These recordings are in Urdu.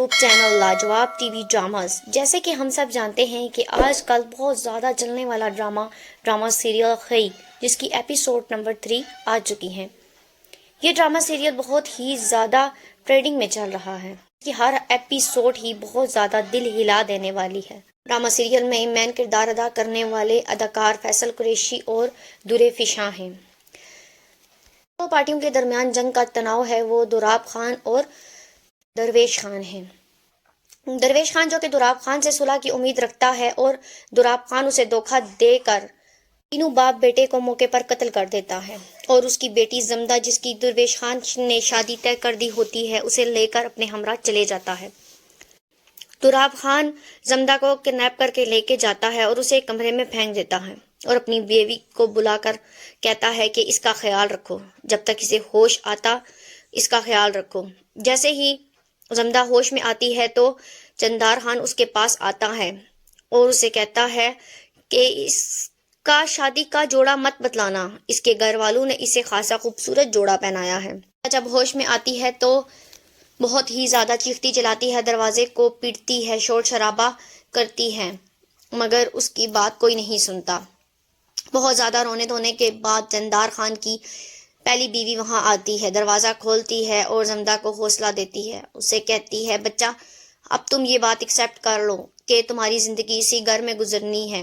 یوٹیوب چینل لاجواب ٹی وی ڈراماز۔ جیسے کہ ہم سب جانتے ہیں کہ آج کل بہت زیادہ چلنے والا ڈرامہ سیریل خی، جس کی ایپیسوڈ نمبر 3 آ چکی ہیں۔ یہ ڈرامہ سیریل بہت ہی زیادہ ٹرینڈنگ میں چل رہا ہے کہ ہر ایپیسوڈ ہی بہت زیادہ دل ہلا دینے والی ہے۔ ڈرامہ سیریل میں مین کردار ادا کرنے والے اداکار فیصل قریشی اور درے فشاں ہیں۔ دو پارٹیوں کے درمیان جنگ کا تناؤ ہے وہ دوراب خان اور درویش خان ہیں۔ درویش خان جو کہ دوراب خان سے صلح کی امید رکھتا ہے اور دوراب خان اسے دھوکہ دے کر تینوں باپ بیٹے کو موقع پر قتل کر دیتا ہے اور اس کی بیٹی زمدہ، جس کی درویش خان نے شادی طے کر دی ہوتی ہے، اسے لے کر اپنے ہمراہ چلے جاتا ہے۔ دوراب خان زمدہ کو کڈنیپ کر کے لے کے جاتا ہے اور اسے ایک کمرے میں پھینک دیتا ہے اور اپنی بیوی کو بلا کر کہتا ہے کہ اس کا خیال رکھو، جب تک اسے ہوش آتا اس کا خیال رکھو۔ جیسے ہی زمدہ ہوش میں آتی ہے تو چندار خان اس کے پاس آتا ہے اور اسے کہتا ہے کہ اس کا شادی کا جوڑا مت بتلانا، اس کے گھر والوں نے اسے خاصا خوبصورت جوڑا پہنایا ہے۔ جب ہوش میں آتی ہے تو بہت ہی زیادہ چیختی چلاتی ہے، دروازے کو پیٹتی ہے، شور شرابہ کرتی ہے، مگر اس کی بات کوئی نہیں سنتا۔ بہت زیادہ رونے دھونے کے بعد چندار خان کی پہلی بیوی وہاں آتی ہے، دروازہ کھولتی ہے اور زمدہ کو حوصلہ دیتی ہے، اسے کہتی ہے بچہ اب تم یہ بات ایکسیپٹ کر لو کہ تمہاری زندگی اسی گھر میں گزرنی ہے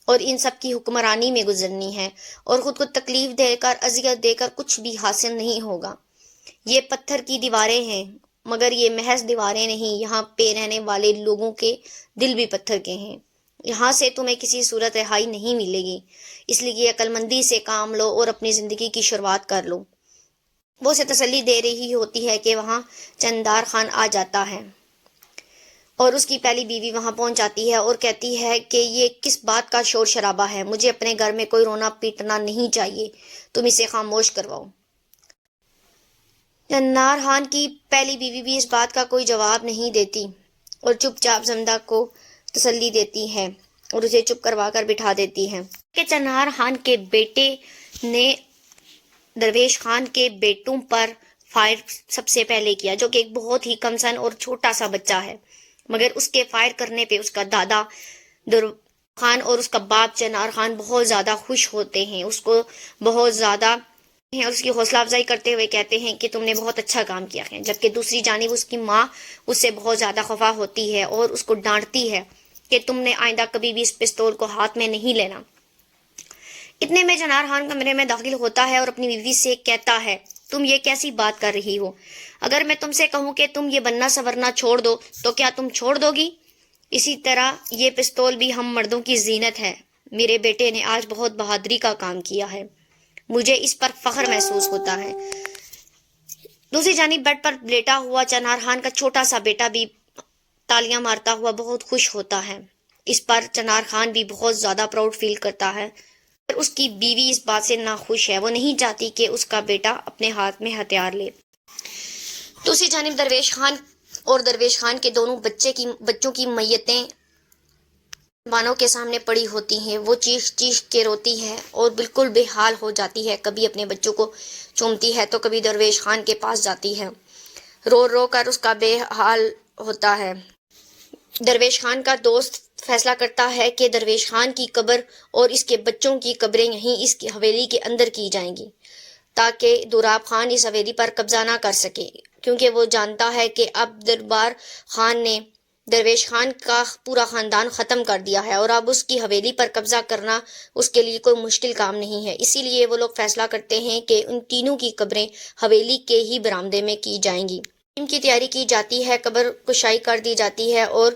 اور ان سب کی حکمرانی میں گزرنی ہے اور خود کو تکلیف دے کر اذیت دے کر کچھ بھی حاصل نہیں ہوگا۔ یہ پتھر کی دیواریں ہیں مگر یہ محض دیواریں نہیں، یہاں پہ رہنے والے لوگوں کے دل بھی پتھر کے ہیں، یہاں سے تمہیں کسی صورت رہائی نہیں ملے گی، اس لیے عقل مندی سے کام لو اور اپنی زندگی کی شروعات کر لو۔ وہ اسے تسلی دے رہی ہوتی ہے کہ وہاں چندار خان آ جاتا ہے اور اس کی پہلی بیوی وہاں پہنچ جاتی ہے اور کہتی ہے کہ یہ کس بات کا شور شرابہ ہے، مجھے اپنے گھر میں کوئی رونا پیٹنا نہیں چاہیے، تم اسے خاموش کرواؤ۔ چندار خان کی پہلی بیوی بھی اس بات کا کوئی جواب نہیں دیتی اور چپ چاپ زمدہ کو تسلی دیتی ہے اور اسے چپ کروا کر بٹھا دیتی ہے کہ چندار خان کے بیٹے نے درویش خان کے بیٹوں پر فائر سب سے پہلے کیا، جو کہ ایک بہت ہی کم سن اور چھوٹا سا بچہ ہے، مگر اس کے فائر کرنے پہ اس کا دادا دوراب خان اور اس کا باپ چنار خان بہت زیادہ خوش ہوتے ہیں، اس کو بہت زیادہ اور اس کی حوصلہ افزائی کرتے ہوئے کہتے ہیں کہ تم نے بہت اچھا کام کیا ہے، جبکہ دوسری جانب اس کی ماں اس سے بہت زیادہ خفا ہوتی ہے اور اس کو ڈانٹتی ہے کہ تم نے آئندہ کبھی بھی اس پستول کو ہاتھ میں نہیں لینا۔ اتنے میں چنار خان کمرے میں داخل ہوتا ہے اور اپنی بیوی سے کہتا ہے تم یہ کیسی بات کر رہی ہو، اگر میں تم سے کہوں کہ تم یہ بننا سورنا چھوڑ دو تو کیا تم چھوڑ دو گی؟ اسی طرح یہ پستول بھی ہم مردوں کی زینت ہے، میرے بیٹے نے آج بہت بہادری کا کام کیا ہے، مجھے اس پر فخر محسوس ہوتا ہے۔ دوسری جانب بیڈ پر لیٹا ہوا چنار خان کا چھوٹا سا بیٹا بھی تالیاں مارتا ہوا بہت خوش ہوتا ہے، اس پر چنار خان بھی بہت زیادہ پراؤڈ فیل کرتا ہے، اور اس کی بیوی اس بات سے ناخوش ہے، وہ نہیں چاہتی کہ اس کا بیٹا اپنے ہاتھ میں ہتھیار لے۔ دوسری جانب درویش خان اور درویش خان کے دونوں بچوں کی میتیں بانوں کے سامنے پڑی ہوتی ہیں، وہ چیخ چیخ کے روتی ہے اور بالکل بے حال ہو جاتی ہے، کبھی اپنے بچوں کو چومتی ہے تو کبھی درویش خان کے پاس جاتی ہے، رو رو کر اس کا بے حال ہوتا ہے۔ درویش خان کا دوست فیصلہ کرتا ہے کہ درویش خان کی قبر اور اس کے بچوں کی قبریں یہیں اس کی حویلی کے اندر کی جائیں گی تاکہ دوراب خان اس حویلی پر قبضہ نہ کر سکے، کیونکہ وہ جانتا ہے کہ اب دربار خان نے درویش خان کا پورا خاندان ختم کر دیا ہے اور اب اس کی حویلی پر قبضہ کرنا اس کے لیے کوئی مشکل کام نہیں ہے، اسی لیے وہ لوگ فیصلہ کرتے ہیں کہ ان تینوں کی قبریں حویلی کے ہی برآمدے میں کی جائیں گی۔ ان کی تیاری کی جاتی ہے، قبر کشائی کر دی جاتی ہے اور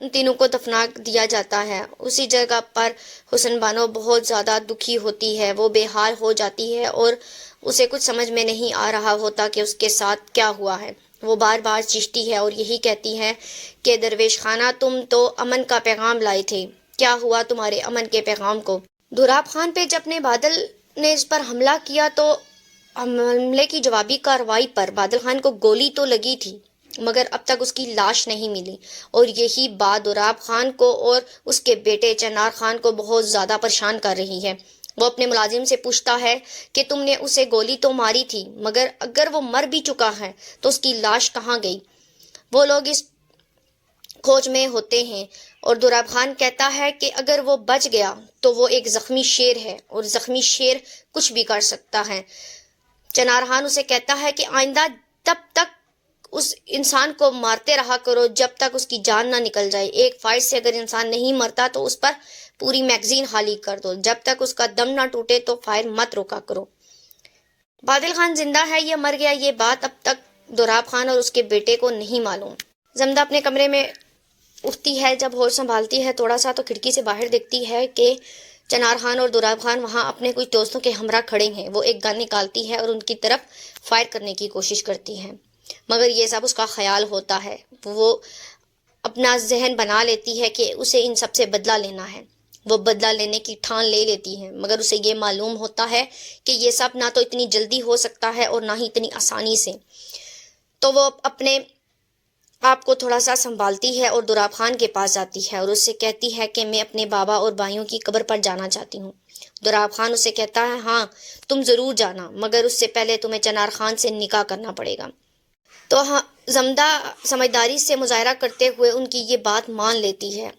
ان تینوں کو دفنا دیا جاتا ہے۔ اسی جگہ پر حسن بانو بہت زیادہ دکھی ہوتی ہے، وہ بے حال ہو جاتی ہے اور اسے کچھ سمجھ میں نہیں آ رہا ہوتا کہ اس کے ساتھ کیا ہوا ہے، وہ بار بار چیختی ہے اور یہی کہتی ہے کہ درویش خانہ تم تو امن کا پیغام لائے تھے، کیا ہوا تمہارے امن کے پیغام کو؟ دوراب خان پہ جب نے بادل نے اس پر حملہ کیا تو حملے کی جوابی کارروائی پر بادل خان کو گولی تو لگی تھی مگر اب تک اس کی لاش نہیں ملی، اور یہی بات دوراب خان کو اور اس کے بیٹے چنار خان کو بہت زیادہ پریشان کر رہی ہے۔ وہ اپنے ملازم سے پوچھتا ہے کہ تم نے اسے گولی تو ماری تھی مگر اگر وہ مر بھی چکا ہے تو اس کی لاش کہاں گئی؟ وہ لوگ اس کھوج میں ہوتے ہیں، اور دوراب خان کہتا ہے کہ اگر وہ بچ گیا تو وہ ایک زخمی شیر ہے، اور زخمی شیر کچھ بھی کر سکتا ہے۔ چنار خان اسے کہتا ہے کہ آئندہ تب تک اس انسان کو مارتے رہا کرو جب تک اس کی جان نہ نکل جائے۔ ایک فائر سے اگر انسان نہیں مرتا تو اس پر پوری میگزین خالی کر دو، جب تک اس کا دم نہ ٹوٹے تو فائر مت روکا کرو۔ بادل خان زندہ ہے یا مر گیا، یہ بات اب تک دوراب خان اور اس کے بیٹے کو نہیں معلوم۔ زمدہ اپنے کمرے میں اٹھتی ہے، جب ہوش سنبھالتی ہے تھوڑا سا تو کھڑکی سے باہر دیکھتی ہے کہ چنار خان اور دوراب خان وہاں اپنے کچھ دوستوں کے ہمراہ کھڑے ہیں۔ وہ ایک گن نکالتی ہے اور ان کی طرف فائر کرنے کی کوشش کرتی ہے، مگر یہ سب اس کا خیال ہوتا ہے۔ وہ اپنا ذہن بنا لیتی ہے کہ اسے ان سب سے بدلہ لینا ہے۔ وہ بدلہ لینے کی ٹھان لے لیتی ہے، مگر اسے یہ معلوم ہوتا ہے کہ یہ سب نہ تو اتنی جلدی ہو سکتا ہے اور نہ ہی اتنی آسانی سے۔ تو وہ اپنے آپ کو تھوڑا سا سنبھالتی ہے اور دوراب خان کے پاس جاتی ہے اور اس سے کہتی ہے کہ میں اپنے بابا اور بھائیوں کی قبر پر جانا چاہتی ہوں۔ دوراب خان اسے کہتا ہے ہاں تم ضرور جانا، مگر اس سے پہلے تمہیں چنار خان سے نکاح کرنا پڑے گا۔ تو زمدہ سمجھداری سے مظاہرہ کرتے ہوئے ان کی یہ بات مان لیتی ہے،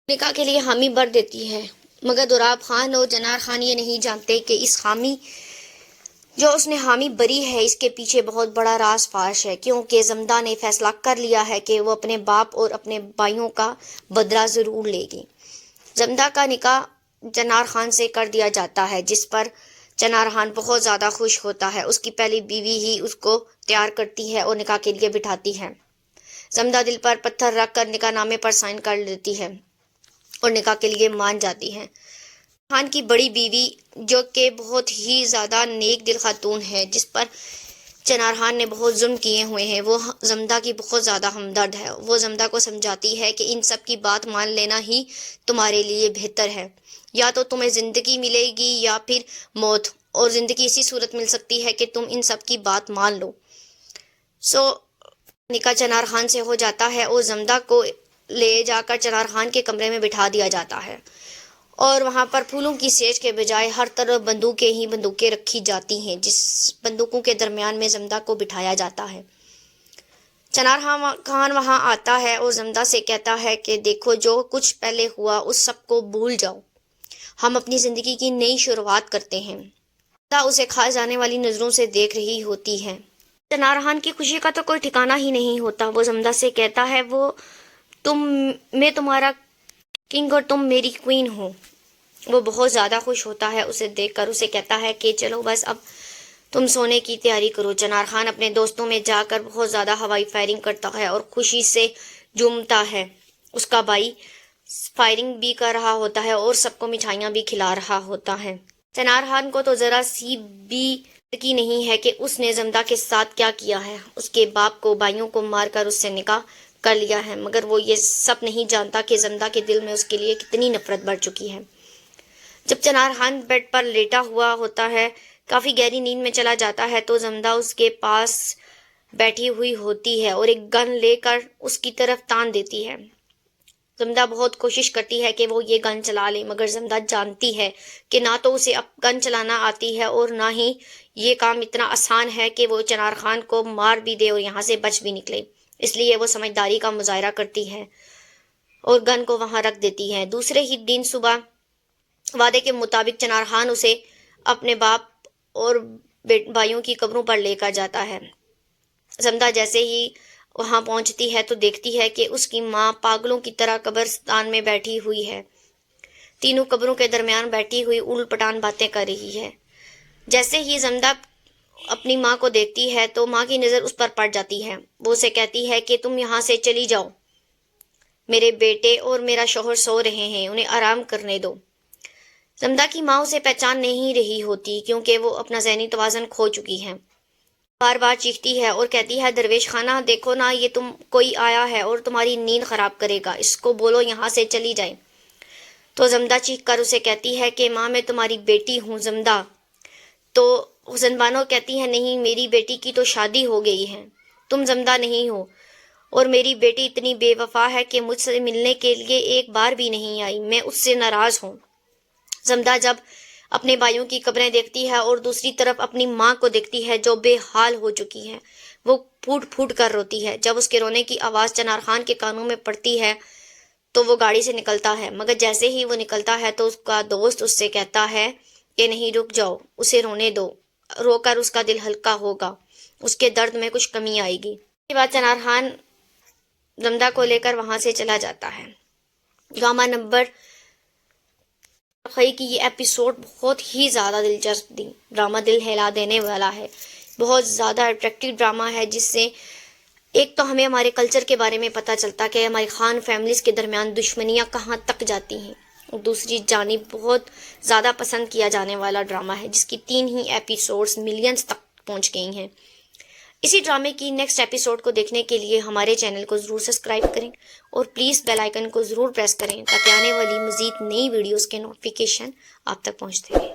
نکاح کے لیے حامی بھر دیتی ہے، مگر دوراب خان اور چنار خان یہ نہیں جانتے کہ اس حامی جو اس نے حامی بری ہے اس کے پیچھے بہت بڑا راز فاش ہے، کیونکہ زمدہ نے فیصلہ کر لیا ہے کہ وہ اپنے باپ اور اپنے بھائیوں کا بدلہ ضرور لے گی۔ زمدہ کا نکاح چنار خان سے کر دیا جاتا ہے، جس پر چنار خان بہت زیادہ خوش ہوتا ہے۔ اس کی پہلی بیوی ہی اس کو تیار کرتی ہے اور نکاح کے لیے بٹھاتی ہے۔ زمدہ دل پر پتھر رکھ کر نکاح نامے پر سائن کر لیتی ہے اور نکاح کے لیے مان جاتی ہے۔ خان کی بڑی بیوی جو کہ بہت ہی زیادہ نیک دل خاتون ہے، جس پر چنار خان نے بہت ظلم کیے ہوئے ہیں، وہ زمدہ کی بہت زیادہ ہمدرد ہے۔ وہ زمدہ کو سمجھاتی ہے کہ ان سب کی بات مان لینا ہی تمہارے لیے بہتر ہے، یا تو تمہیں زندگی ملے گی یا پھر موت، اور زندگی اسی صورت مل سکتی ہے کہ تم ان سب کی بات مان لو۔ نکاح چنار خان سے ہو جاتا ہے اور زمدہ کو لے جا کر چنار خان کے کمرے میں بٹھا دیا جاتا ہے، اور وہاں پر پھولوں کی سیج کے بجائے ہر طرف بندوقیں ہی بندوقیں رکھی جاتی ہیں، جس بندوقوں کے درمیان میں زمدہ کو بٹھایا جاتا ہے۔ چنار خان وہاں آتا ہے اور زمدہ سے کہتا ہے کہ دیکھو جو کچھ پہلے ہوا اس سب کو بھول جاؤ، ہم اپنی زندگی کی نئی شروعات کرتے ہیں۔ زمدہ اسے کھا جانے والی نظروں سے دیکھ رہی ہوتی ہے۔ چنار خان کی خوشی کا تو کوئی ٹھکانہ ہی نہیں ہوتا۔ وہ زمدہ سے کہتا ہے میں تمہارا کنگ اور تم میری کوئین ہو۔ وہ بہت زیادہ خوش ہوتا ہے اسے دیکھ کر، اسے کہتا ہے کہ چلو بس اب تم سونے کی تیاری کرو۔ چنار خان اپنے دوستوں میں جا کر بہت زیادہ ہوائی فائرنگ کرتا ہے اور خوشی سے جھومتا ہے۔ اس کا بھائی فائرنگ بھی کر رہا ہوتا ہے اور سب کو مٹھائیاں بھی کھلا رہا ہوتا ہے۔ چنار خان کو تو ذرا سی بھی یقین نہیں ہے کہ اس نے زمدہ کے ساتھ کیا کیا ہے، اس کے باپ کو بھائیوں کو مار کر اس سے نکاح کر لیا ہے، مگر وہ یہ سب نہیں جانتا کہ زمدہ کے دل میں اس کے لیے کتنی نفرت بڑھ چکی ہے۔ جب چنار خان بیڈ پر لیٹا ہوا ہوتا ہے، کافی گہری نیند میں چلا جاتا ہے، تو زمدہ اس کے پاس بیٹھی ہوئی ہوتی ہے اور ایک گن لے کر اس کی طرف تان دیتی ہے۔ زمدہ بہت کوشش کرتی ہے کہ وہ یہ گن چلا لے، مگر زمدہ جانتی ہے کہ نہ تو اسے اب گن چلانا آتی ہے اور نہ ہی یہ کام اتنا آسان ہے کہ وہ چنار خان کو مار بھی دے اور یہاں سے بچ بھی نکلے۔ اس لیے وہ سمجھداری کا مظاہرہ کرتی ہے اور گن کو وہاں رکھ دیتی ہے۔ دوسرے ہی دن صبح وعدے کے مطابق چنار خان اسے اپنے باپ اور بھائیوں کی قبروں پر لے کر جاتا ہے۔ زمدہ جیسے ہی وہاں پہنچتی ہے تو دیکھتی ہے کہ اس کی ماں پاگلوں کی طرح قبرستان میں بیٹھی ہوئی ہے، تینوں قبروں کے درمیان بیٹھی ہوئی اولٹ پٹان باتیں کر رہی ہے۔ جیسے ہی زمدہ اپنی ماں کو دیکھتی ہے تو ماں کی نظر اس پر پڑ جاتی ہے۔ وہ اسے کہتی ہے کہ تم یہاں سے چلی جاؤ، میرے بیٹے اور میرا شوہر سو رہے ہیں، انہیں آرام کرنے دو۔ زمدہ کی ماں اسے پہچان نہیں رہی ہوتی کیونکہ وہ اپنا ذہنی توازن کھو چکی ہے۔ بار بار چیختی ہے اور کہتی ہے درویش خانہ دیکھو نا، یہ کوئی آیا ہے اور تمہاری نیند خراب کرے گا، اس کو بولو یہاں سے چلی جائے۔ تو زمدہ چیخ کر اسے کہتی ہے کہ ماں میں تمہاری بیٹی ہوں زمدہ۔ تو حسن بانو کہتی ہے نہیں، میری بیٹی کی تو شادی ہو گئی ہے، تم زمدہ نہیں ہو، اور میری بیٹی اتنی بے وفا ہے کہ مجھ سے ملنے کے لیے ایک بار بھی نہیں آئی، میں اس سے ناراض ہوں۔ زمدہ جب اپنے بھائیوں کی قبریں دیکھتی ہے اور دوسری طرف اپنی ماں کو دیکھتی ہے جو بے حال ہو چکی ہے، وہ پھوٹ پھوٹ کر روتی ہے۔ جب اس کے رونے کی آواز چنار خان کے کانوں میں پڑتی ہے تو وہ گاڑی سے نکلتا ہے، مگر جیسے ہی وہ نکلتا ہے تو اس کا دوست اس سے کہتا ہے کہ نہیں، رک جاؤ، اسے رونے دو، رو کر اس کا دل ہلکا ہوگا، اس کے درد میں کچھ کمی آئے گی۔ اس کے بعد چنار خان زمدہ کو لے کر وہاں سے چلا جاتا ہے۔ ڈرامہ نمبر خی کی یہ ایپیسوڈ بہت ہی زیادہ دلچسپ تھی۔ ڈرامہ دل ہلا دینے والا ہے، بہت زیادہ اٹریکٹیو ڈرامہ ہے، جس سے ایک تو ہمیں ہمارے کلچر کے بارے میں پتہ چلتا کہ ہماری خان فیملیز کے درمیان دشمنیاں کہاں تک جاتی ہیں، اور دوسری جانب بہت زیادہ پسند کیا جانے والا ڈرامہ ہے، جس کی 3 ہی ایپیسوڈز ملینز تک پہنچ گئی ہیں۔ اسی ڈرامے کی نیکسٹ ایپیسوڈ کو دیکھنے کے لیے ہمارے چینل کو ضرور سبسکرائب کریں اور پلیز بیل آئیکن کو ضرور پریس کریں تاکہ آنے والی مزید نئی ویڈیوز کے نوٹیفیکیشن آپ تک پہنچتے رہیں۔